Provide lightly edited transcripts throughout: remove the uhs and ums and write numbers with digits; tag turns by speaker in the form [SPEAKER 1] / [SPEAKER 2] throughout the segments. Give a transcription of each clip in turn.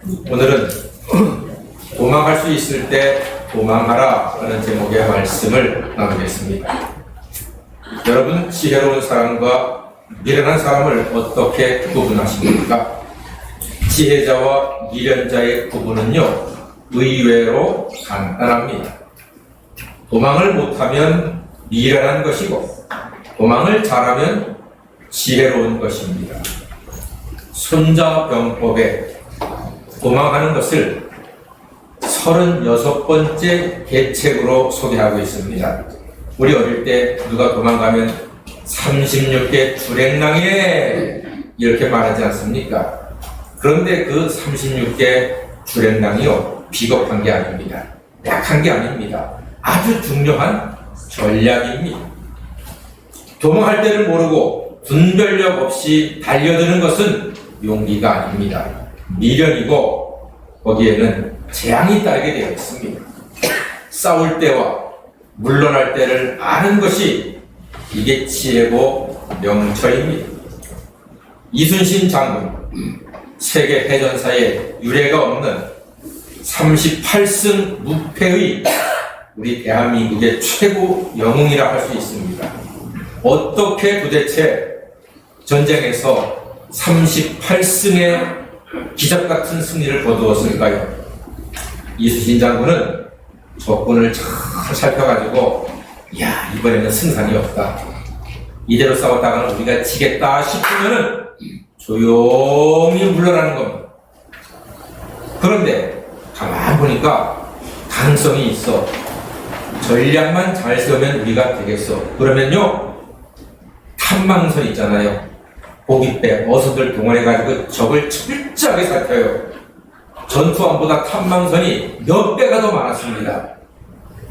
[SPEAKER 1] 오늘은 도망할 수 있을 때 도망하라 라는 제목의 말씀을 나누겠습니다. 여러분, 지혜로운 사람과 미련한 사람을 어떻게 구분하십니까? 지혜자와 미련자의 구분은요, 의외로 간단합니다. 도망을 못하면 미련한 것이고, 도망을 잘하면 지혜로운 것입니다. 손자병법에 도망하는 것을 36번째 계책으로 소개하고 있습니다. 우리 어릴 때 누가 도망가면 36개 주랭랑에 이렇게 말하지 않습니까? 그런데 그 36개 주랭랑이요, 비겁한 게 아닙니다. 약한 게 아닙니다. 아주 중요한 전략입니다. 도망할 때를 모르고 분별력 없이 달려드는 것은 용기가 아닙니다. 미련이고 거기에는 재앙이 따르게 되어 있습니다. 싸울 때와 물러날 때를 아는 것이 이게 지혜고 명철입니다. 이순신 장군, 세계 해전사에 유례가 없는 38승 무패의 우리 대한민국의 최고 영웅이라 할 수 있습니다. 어떻게 도대체 전쟁에서 38승의 기적같은 승리를 거두었을까요? 이순신 장군은 적군을 잘 살펴가지고, 야, 이번에는 승산이 없다, 이대로 싸웠다가는 우리가 지겠다 싶으면은 조용히 물러나는 겁니다. 그런데 가만히 보니까 가능성이 있어. 전략만 잘 세우면 우리가 되겠어. 그러면요, 탐망선 있잖아요. 고깃배, 어선들 동원해가지고 적을 철저하게 살펴요. 전투함보다 탐망선이 몇 배가 더 많았습니다.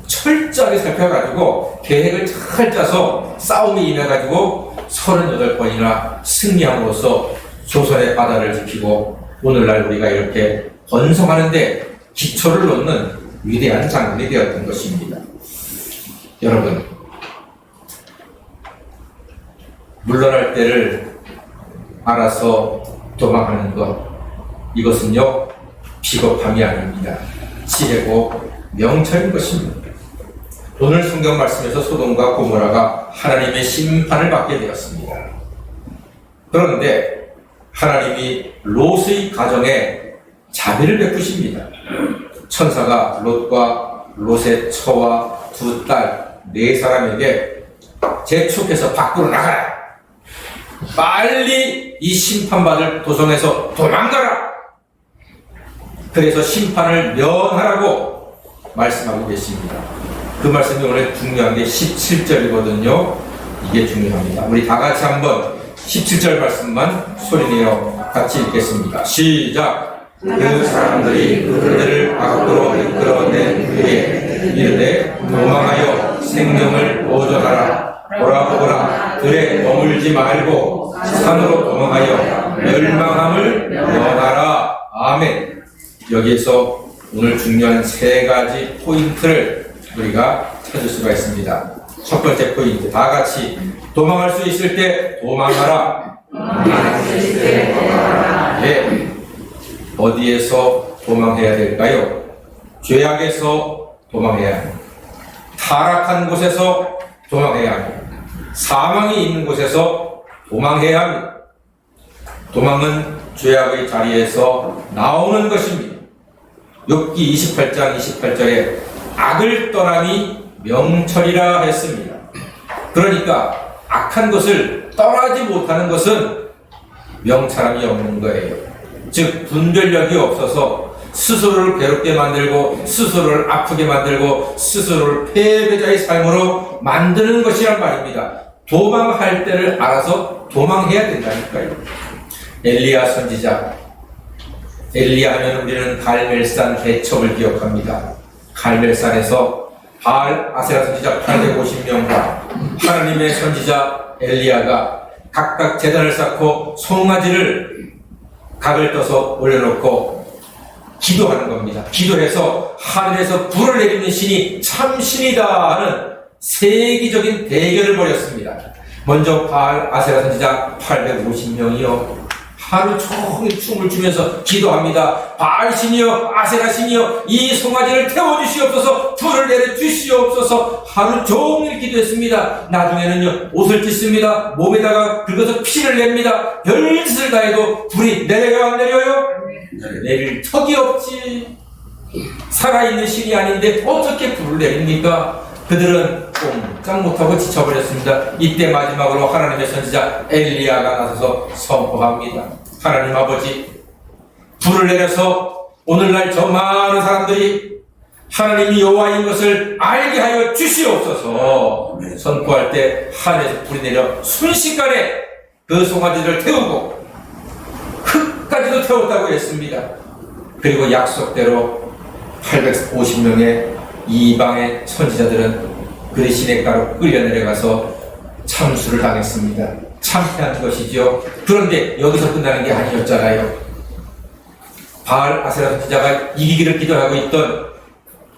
[SPEAKER 1] 철저하게 살펴가지고 계획을 잘 짜서 싸움에 임해가지고 38번이나 승리함으로써 조선의 바다를 지키고 오늘날 우리가 이렇게 번성하는데 기초를 놓는 위대한 장군이 되었던 것입니다. 여러분, 물러날 때를 알아서 도망하는 것, 이것은요, 비겁함이 아닙니다. 지혜고 명철인 것입니다. 오늘 성경 말씀에서 소돔과 고모라가 하나님의 심판을 받게 되었습니다. 그런데 하나님이 롯의 가정에 자비를 베푸십니다. 천사가 롯과 롯의 처와 두 딸, 네 사람에게 재촉해서 밖으로 나가라! 빨리 이 심판받을 도성에서 도망가라! 그래서 심판을 면하라고 말씀하고 계십니다. 그 말씀이 오늘 중요한 게 17절이거든요. 이게 중요합니다. 우리 다 같이 한번 17절 말씀만 소리내어 같이 읽겠습니다. 시작! 그 사람들이 그들을 밖으로 이끌어낸 후에 이르되 도망하여 생명을 보존하라. 보라 들에 머물지 말고 산으로 도망하여 멸망함을 면하라. 아멘. 여기에서 오늘 중요한 세 가지 포인트를 우리가 찾을 수가 있습니다. 첫 번째 포인트, 다 같이 도망할 수 있을 때 도망하라. 네. 어디에서 도망해야 될까요? 죄악에서 도망해야 합니다. 타락한 곳에서 도망해야 합니다. 사망이 있는 곳에서 도망해야 합니다. 도망은 죄악의 자리에서 나오는 것입니다. 욥기 28장 28절에 악을 떠남이 명철이라 했습니다. 그러니까 악한 것을 떠나지 못하는 것은 명철함이 없는 거예요. 즉 분별력이 없어서 스스로를 괴롭게 만들고 스스로를 아프게 만들고 스스로를 패배자의 삶으로 만드는 것이란 말입니다. 도망할 때를 알아서 도망해야 된다니까요. 엘리야 선지자, 엘리야 하면 우리는 갈멜산 대첩을 기억합니다. 갈멜산에서 바알 아세라 선지자 850명과 하나님의 선지자 엘리야가 각각 제단을 쌓고 송아지를 각을 떠서 올려놓고 기도하는 겁니다. 기도해서 하늘에서 불을 내리는 신이 참신이다 하는 세계적인 대결을 벌였습니다. 먼저 바알 아세라 선지자 850명이요 하루 종일 춤을 추면서 기도합니다. 바알신이여 아세라신이여 이 송아지를 태워주시옵소서, 불을 내려주시옵소서. 하루 종일 기도했습니다. 나중에는요 옷을 찢습니다. 몸에다가 긁어서 피를 냅니다. 별짓을 다 해도 불이 내려요 안 내려요? 내릴 턱이 없지. 살아있는 신이 아닌데 어떻게 불을 내립니까? 그들은 꼼짝 못하고 지쳐버렸습니다. 이때 마지막으로 하나님의 선지자 엘리야가 나서서 선포합니다. 하나님 아버지, 불을 내려서 오늘날 저 많은 사람들이 하나님이 여호와인 것을 알게 하여 주시옵소서. 선포할 때 하늘에서 불이 내려 순식간에 그 송아지를 태우고 흙까지도 태웠다고 했습니다. 그리고 약속대로 850명의 이방의 선지자들은 그 시냇가로 끌려내려가서 참수를 당했습니다. 참패한 것이죠. 그런데 여기서 끝나는 게 아니었잖아요. 바알 아세라 선지자가 이기기를 기도하고 있던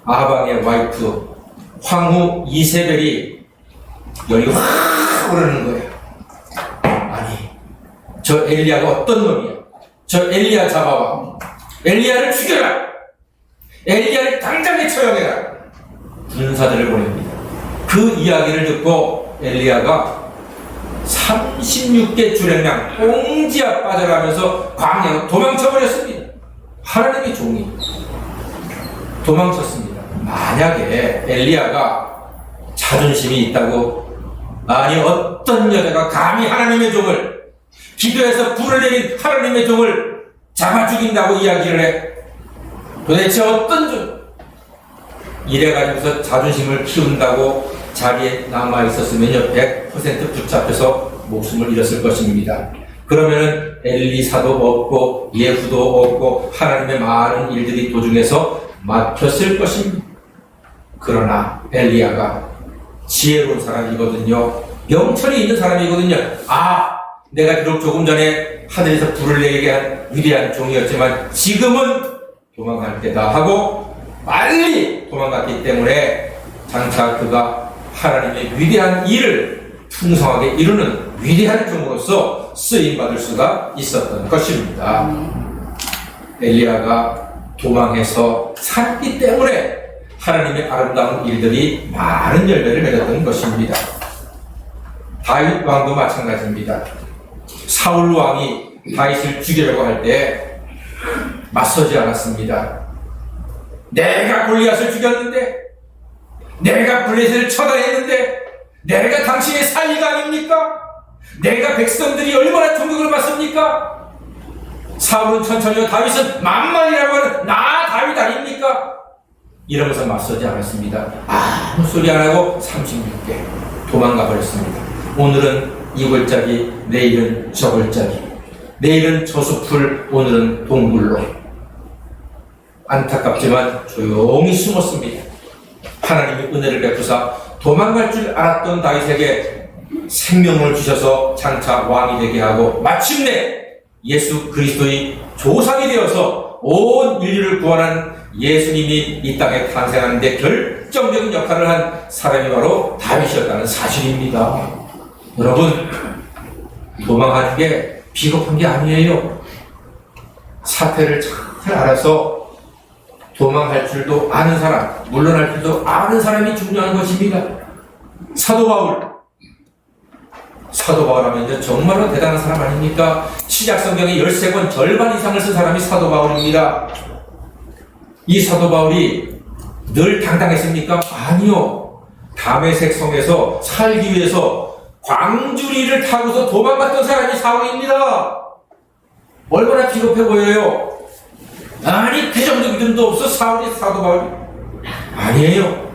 [SPEAKER 1] 아방의 와이프 황후 이세벨이 열이 확 오르는 거예요. 아니, 저 엘리야가 어떤 놈이야? 저 엘리야 잡아와. 엘리야를 죽여라. 엘리야를 당장에 처형해라. 군사들을 보냅니다. 그 이야기를 듣고 엘리야가 36개 주랭랑 꽁지야 빠져가면서 광야로 도망쳐버렸습니다. 하나님의 종이 도망쳤습니다. 만약에 엘리야가 자존심이 있다고, 아니 어떤 여자가 감히 하나님의 종을, 기도해서 불을 내린 하나님의 종을 잡아 죽인다고 이야기를 해? 도대체 어떤 종? 이래가지고서 자존심을 키운다고 자리에 남아있었으면요 100% 붙잡혀서 목숨을 잃었을 것입니다. 그러면은 엘리사도 없고 예후도 없고 하나님의 많은 일들이 도중에서 막혔을 것입니다. 그러나 엘리야가 지혜로운 사람이거든요. 명철이 있는 사람이거든요. 아, 내가 비록 조금 전에 하늘에서 불을 내게 한 위대한 종이었지만 지금은 도망갈 때다 하고 빨리 도망갔기 때문에 장차 그가 하나님의 위대한 일을 풍성하게 이루는 위대한 종으로서 쓰임받을 수가 있었던 것입니다. 엘리야가 도망해서 살았기 때문에 하나님의 아름다운 일들이 많은 열매를 맺었던 것입니다. 다윗 왕도 마찬가지입니다. 사울 왕이 다윗을 죽이려고 할 때 맞서지 않았습니다. 내가 골리앗을 죽였는데, 내가 블레셋을 처단했는데, 내가 당신의 사위가 아닙니까? 내가 백성들이 얼마나 존경을 받습니까? 사울은 천천히요, 다윗은 만만이라고 하는 나 다윗 아닙니까? 이러면서 맞서지 않았습니다. 아무 소리 안 하고 36개 도망가 버렸습니다. 오늘은 이 골짜기, 내일은 저 골짜기, 내일은 저 숲을, 오늘은 동굴로. 안타깝지만 조용히 숨었습니다. 하나님이 은혜를 베푸사 도망갈 줄 알았던 다윗에게 생명을 주셔서 장차 왕이 되게 하고 마침내 예수 그리스도의 조상이 되어서 온 인류를 구원한 예수님이 이 땅에 탄생하는데 결정적인 역할을 한 사람이 바로 다윗이었다는 사실입니다. 여러분, 도망하는 게 비겁한 게 아니에요. 사태를 잘 알아서 도망할 줄도 아는 사람, 물러날 줄도 아는 사람이 중요한 것입니다. 사도 바울 하면 정말로 대단한 사람 아닙니까? 신약 성경에 13권 절반 이상을 쓴 사람이 사도 바울입니다. 이 사도 바울이 늘 당당했습니까? 아니요. 다메섹 성에서 살기 위해서 광주리를 타고서 도망갔던 사람이 사울입니다. 얼마나 비겁해 보여요. 아니, 그 정도 믿음도 없어 사울이 사도 바울이? 아니에요.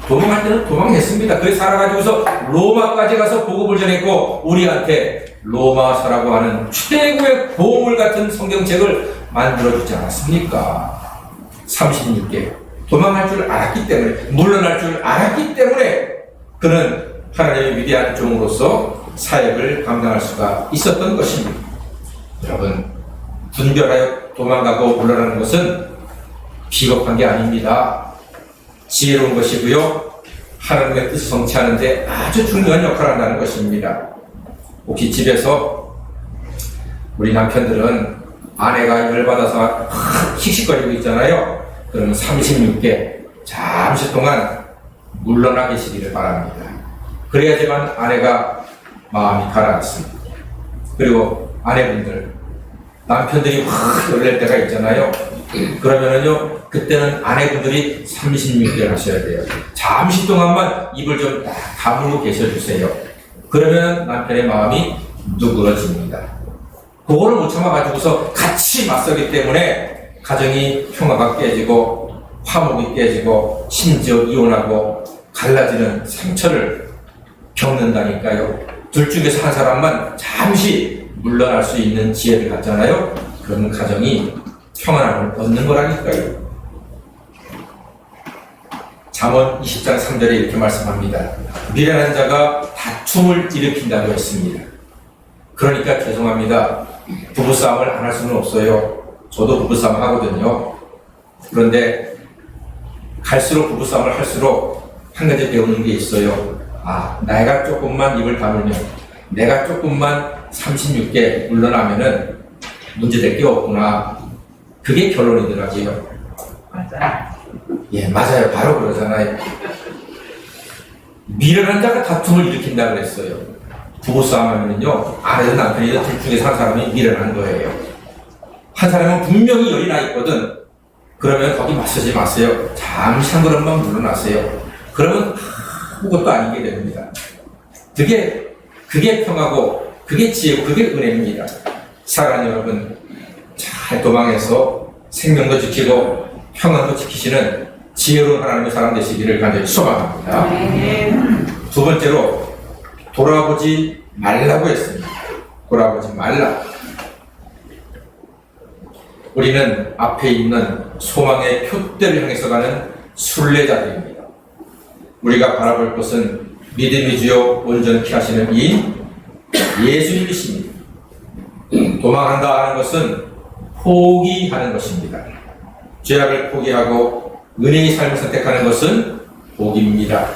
[SPEAKER 1] 도망할 때는 도망했습니다. 그래 살아가지고서 로마까지 가서 복음을 전했고 우리한테 로마서라고 하는 최고의 보물 같은 성경책을 만들어주지 않았습니까? 36개. 도망할 줄 알았기 때문에, 물러날 줄 알았기 때문에 그는 하나님의 위대한 종으로서 사역을 감당할 수가 있었던 것입니다. 여러분, 분별하여 도망가고 물러나는 것은 비겁한 게 아닙니다. 지혜로운 것이고요. 하나님의 뜻을 성취하는 데 아주 중요한 역할을 한다는 것입니다. 혹시 집에서 우리 남편들은 아내가 열받아서 씩씩거리고 있잖아요. 그러면 36개 잠시 동안 물러나 계시기를 바랍니다. 그래야지만 아내가 마음이 가라앉습니다. 그리고 아내분들, 남편들이 확 열릴 때가 있잖아요. 그러면은요, 그때는 아내분들이 36개를 하셔야 돼요. 잠시 동안만 입을 좀 딱 다물고 계셔주세요. 그러면 남편의 마음이 누그러집니다. 그거를 못 참아가지고서 같이 맞서기 때문에 가정이 평화가 깨지고 화목이 깨지고 심지어 이혼하고 갈라지는 상처를 겪는다니까요. 둘 중에서 한 사람만 잠시 물러날 수 있는 지혜를 갖잖아요. 그러면 가정이 평안함을 얻는 거라니까요. 잠언 20장 3절에 이렇게 말씀합니다. 미련한 자가 다툼을 일으킨다고 했습니다. 그러니까 죄송합니다. 부부싸움을 안 할 수는 없어요. 저도 부부싸움 하거든요. 그런데 갈수록 부부싸움을 할수록 한 가지 배우는 게 있어요. 내가 조금만 입을 다물면, 내가 조금만 36개 물러나면은 문제될 게 없구나. 그게 결론이더라고요.
[SPEAKER 2] 맞아요.
[SPEAKER 1] 예, 맞아요. 바로 그러잖아요. 미련한 자가 다툼을 일으킨다 그랬어요. 부부싸움 하면요, 아내든 남편이든 둘 중에서 한 사람이 미련한 거예요. 한 사람은 분명히 열이 나 있거든. 그러면 거기 맞서지 마세요. 잠시 한 걸음만 물러나세요. 그러면 아무것도 아니게 됩니다. 그게 평화고, 그게 지혜고, 그게 은혜입니다. 사랑하는 여러분, 잘 도망해서 생명도 지키고 평안도 지키시는 지혜로운 하나님의 사람 되시기를 간절히 소망합니다. 두 번째로, 돌아보지 말라고 했습니다. 돌아보지 말라. 우리는 앞에 있는 소망의 표대를 향해서 가는 순례자들입니다. 우리가 바라볼 것은 믿음이 주요 온전케 하시는 이인 예수님이십니다. 도망한다 하는 것은 포기하는 것입니다. 죄악을 포기하고 은혜의 삶을 선택하는 것은 복입니다.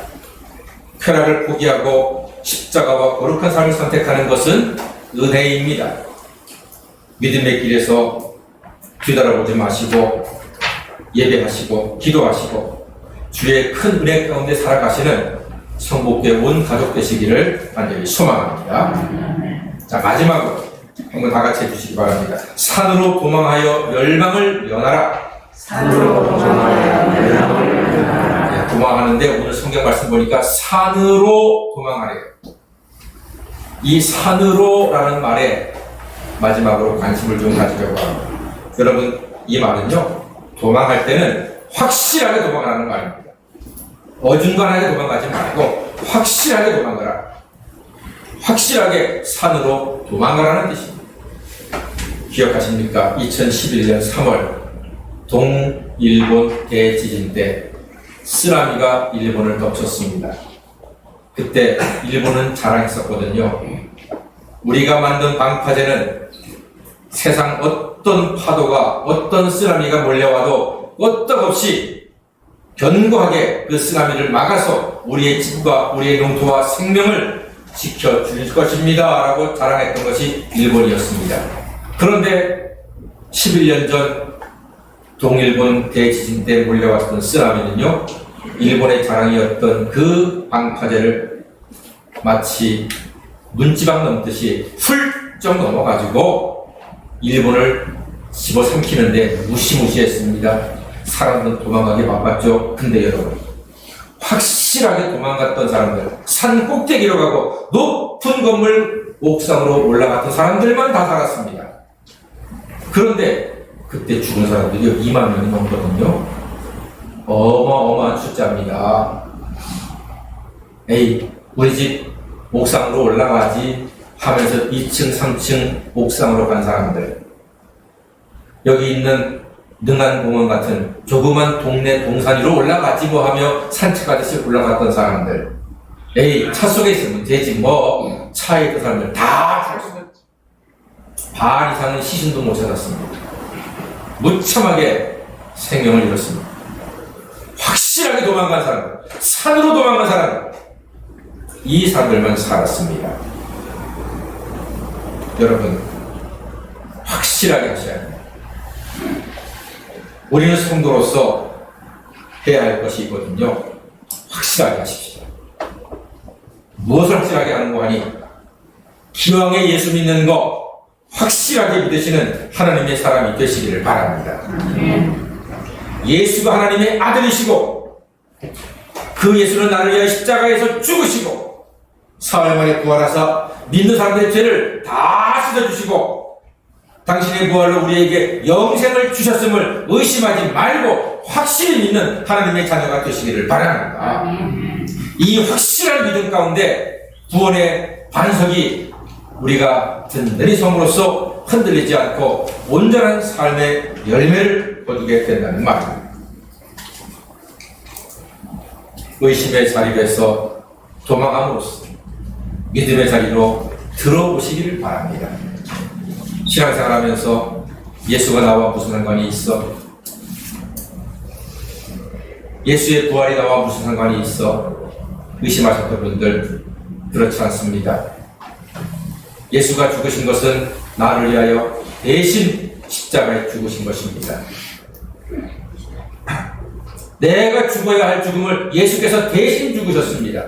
[SPEAKER 1] 쾌락을 포기하고 십자가와 거룩한 삶을 선택하는 것은 은혜입니다. 믿음의 길에서 뒤돌아보지 마시고 예배하시고 기도하시고 주의 큰 은혜 가운데 살아가시는 성복교회 온 가족 되시기를 간절히 소망합니다. 자, 마지막으로 한번 다 같이 해주시기 바랍니다. 산으로 도망하여 멸망을 면하라.
[SPEAKER 2] 산으로 도망하여 멸망을 면하라.
[SPEAKER 1] 네, 도망하는데 오늘 성경 말씀 보니까 산으로 도망하래요. 이 산으로라는 말에 마지막으로 관심을 좀 가지려고 합니다. 여러분, 이 말은요, 도망할 때는 확실하게 도망가라는 말입니다. 어중간하게 도망가지 말고 확실하게 도망가라. 확실하게 산으로 도망가라는 뜻입니다. 기억하십니까? 2011년 3월 동일본 대지진 때 쓰나미가 일본을 덮쳤습니다. 그때 일본은 자랑했었거든요. 우리가 만든 방파제는 세상 어떤 파도가, 어떤 쓰나미가 몰려와도 끄떡없이 견고하게 그 쓰나미를 막아서 우리의 집과 우리의 영토와 생명을 지켜줄 것입니다 라고 자랑했던 것이 일본이었습니다. 그런데 11년 전 동일본 대지진 때 몰려왔던 쓰나미는요, 일본의 자랑이었던 그 방파제를 마치 문지방 넘듯이 훌쩍 넘어가지고 일본을 집어삼키는데 무시무시했습니다. 사람들은 도망가기 바빴죠. 근데 여러분, 확실하게 도망갔던 사람들, 산 꼭대기로 가고 높은 건물 옥상으로 올라갔던 사람들만 다 살았습니다. 그런데 그때 죽은 사람들이 2만 명이 넘거든요. 어마어마한 숫자입니다. 에이, 우리 집 옥상으로 올라가지 하면서 2층, 3층 옥상으로 간 사람들, 여기 있는 능안공원 같은 조그만 동네 동산 위로 올라가지 뭐 하며 산책하듯이 올라갔던 사람들, 에이, 차 속에 있으면 되지 뭐, 차에 있던 사람들 다 반 이상은 시신도 못 찾았습니다. 무참하게 생명을 잃었습니다. 확실하게 도망간 사람들, 산으로 도망간 사람들, 이 사람들만 살았습니다. 여러분, 확실하게 하셔야 합니다. 우리는 성도로서 해야 할 것이 있거든요. 확실하게 하십시오. 무엇을 확실하게 하는 거 하니? 기왕에 예수 믿는 거 확실하게 믿으시는 하나님의 사람이 되시기를 바랍니다. 예수가 하나님의 아들이시고 그 예수는 나를 위하여 십자가에서 죽으시고 사흘 만에 부활하사 믿는 사람들의 죄를 다 씻어주시고 당신의 부활로 우리에게 영생을 주셨음을 의심하지 말고 확실히 믿는 하나님의 자녀가 되시기를 바랍니다. 이 확실한 믿음 가운데 구원의 반석이 우리가 든든히 섬으로써 흔들리지 않고 온전한 삶의 열매를 거두게 된다는 말입니다. 의심의 자리에서 도망함으로써 믿음의 자리로 들어오시기를 바랍니다. 신앙생활하면서 예수가 나와 무슨 상관이 있어? 예수의 부활이 나와 무슨 상관이 있어? 의심하셨던 분들 그렇지 않습니다. 예수가 죽으신 것은 나를 위하여 대신 십자가에 죽으신 것입니다. 내가 죽어야 할 죽음을 예수께서 대신 죽으셨습니다.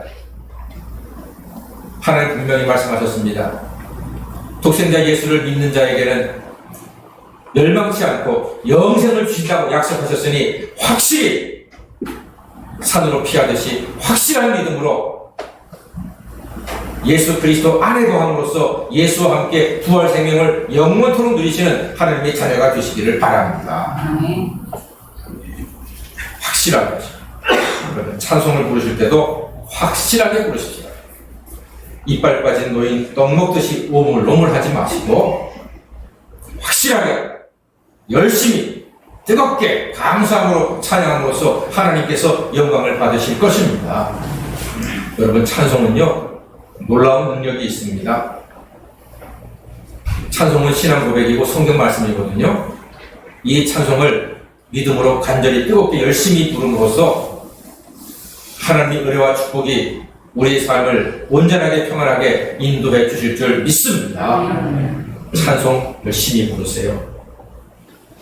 [SPEAKER 1] 하나님 분명히 말씀하셨습니다. 독생자 예수를 믿는 자에게는 멸망치 않고 영생을 주신다고 약속하셨으니 확실히 산으로 피하듯이 확실한 믿음으로 예수 그리스도 안에 거함으로써 예수와 함께 부활 생명을 영원토록 누리시는 하나님의 자녀가 되시기를 바랍니다. 확실하게 그러면 찬송을 부르실 때도 확실하게 부르십시오. 이빨 빠진 노인 떡 먹듯이 오물오물 하지 마시고 확실하게 열심히 뜨겁게 감사함으로 찬양함으로써 하나님께서 영광을 받으실 것입니다. 여러분 찬송은요 놀라운 능력이 있습니다. 찬송은 신앙 고백이고 성경 말씀이거든요. 이 찬송을 믿음으로 간절히 뜨겁게 열심히 부름으로써 하나님의 은혜와 축복이 우리의 삶을 온전하게 평안하게 인도해 주실 줄 믿습니다. 찬송 열심히 부르세요.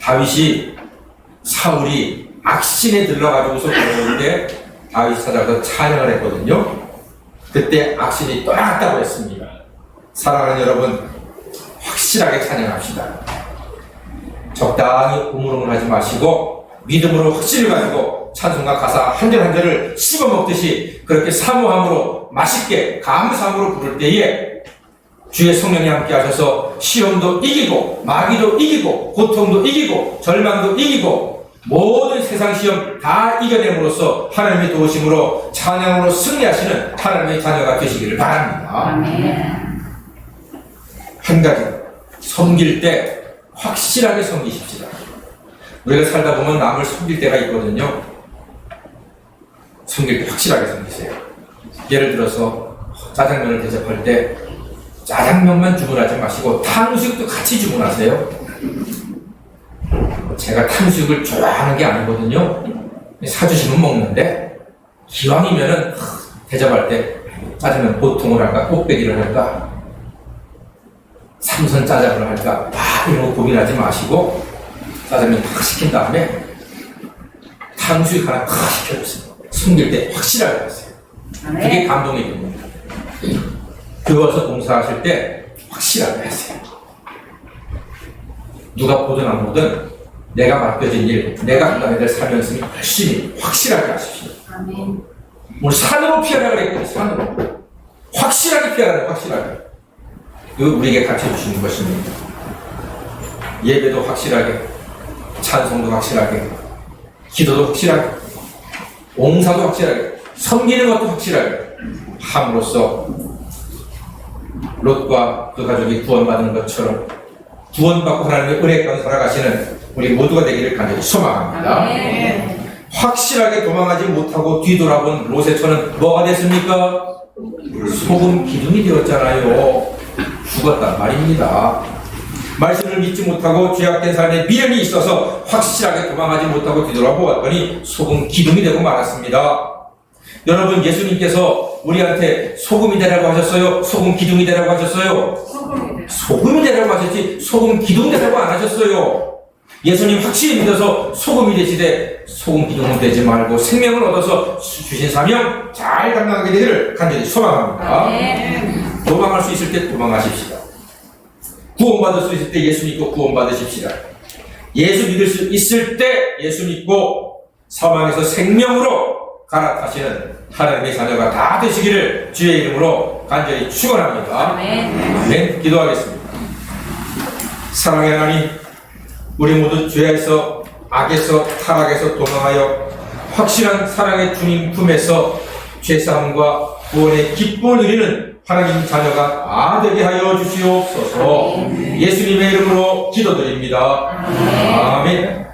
[SPEAKER 1] 다윗이 사울이 악신에 들러가지고서 걸어오는데 다윗 찾아가서 찬양을 했거든요. 그때 악신이 떠나갔다고 했습니다. 사랑하는 여러분 확실하게 찬양합시다. 적당히 우물우물하지 마시고 믿음으로 확신을 가지고 찬송과 가사 한 절 한 절을 씹어 먹듯이 그렇게 사모함으로 맛있게 감사함으로 부를 때에 주의 성령이 함께 하셔서 시험도 이기고 마귀도 이기고 고통도 이기고 절망도 이기고 모든 세상 시험 다 이겨냄으로써 하나님의 도우심으로 찬양으로 승리하시는 하나님의 자녀가 되시기를 바랍니다. 한 가지 섬길 때 확실하게 섬기십시다. 우리가 살다 보면 남을 섬길 때가 있거든요. 섬길 때 확실하게 섬기세요. 예를 들어서 짜장면을 대접할 때 짜장면만 주문하지 마시고 탕수육도 같이 주문하세요. 제가 탕수육을 좋아하는 게 아니거든요. 사주시면 먹는데 기왕이면은 대접할 때 짜장면 보통을 할까 꼭배기를 할까 삼선 짜장을 할까 이런 거 고민하지 마시고 짜장면 탁 시킨 다음에 탕수육 하나 탁 시켜주세요. 숨길 때 확실하게 하세요. 그게 감동이 됩니다. 교회에서 봉사하실 때 확실하게 하세요. 누가 보든 안 보든 내가 맡겨진 일, 내가 감당해야 될 삶의 연습이 열심히 확실하게 하십시오. 오늘 산으로 피하라 그랬거든요. 산으로 확실하게 피하라. 확실하게. 이거 우리에게 가르쳐주시는 것입니다. 예배도 확실하게, 찬송도 확실하게, 기도도 확실하게, 옹사도 확실하게, 섬기는 것도 확실하게 함으로써 롯과 그 가족이 구원받는 것처럼 구원받고 하나님의 은혜 가운데 살아가시는 우리 모두가 되기를 간절히 소망합니다. 확실하게 도망하지 못하고 뒤돌아본 롯의 처는 뭐가 됐습니까? 소금 기둥이 되었잖아요. 죽었단 말입니다. 말씀을 믿지 못하고 죄악된 삶에 미련이 있어서 확실하게 도망하지 못하고 뒤돌아보았더니 소금 기둥이 되고 말았습니다. 여러분 예수님께서 우리한테 소금이 되라고 하셨어요? 소금 기둥이 되라고 하셨어요? 소금이 되라고 하셨지 소금 기둥 되라고 안 하셨어요. 예수님 확실히 믿어서 소금이 되시되 소금 기둥은 되지 말고 생명을 얻어서 주신 사명 잘 감당하게 되기를 간절히 소망합니다. 도망할 수 있을 때 도망하십시다. 구원받을 수 있을 때 예수 믿고 구원받으십시다. 예수 믿을 수 있을 때 예수 믿고 사망에서 생명으로 갈아타시는 하나님의 자녀가 다 되시기를 주의 이름으로 간절히 축원합니다. 아멘. 기도하겠습니다. 사랑의 하나님, 우리 모두 죄에서 악에서 타락에서 도망하여 확실한 사랑의 주님 품에서 죄사함과 구원의 기쁨을 누리는 하나님 자녀가 다 되게 하여 주시옵소서. 예수님의 이름으로 기도드립니다. 아멘.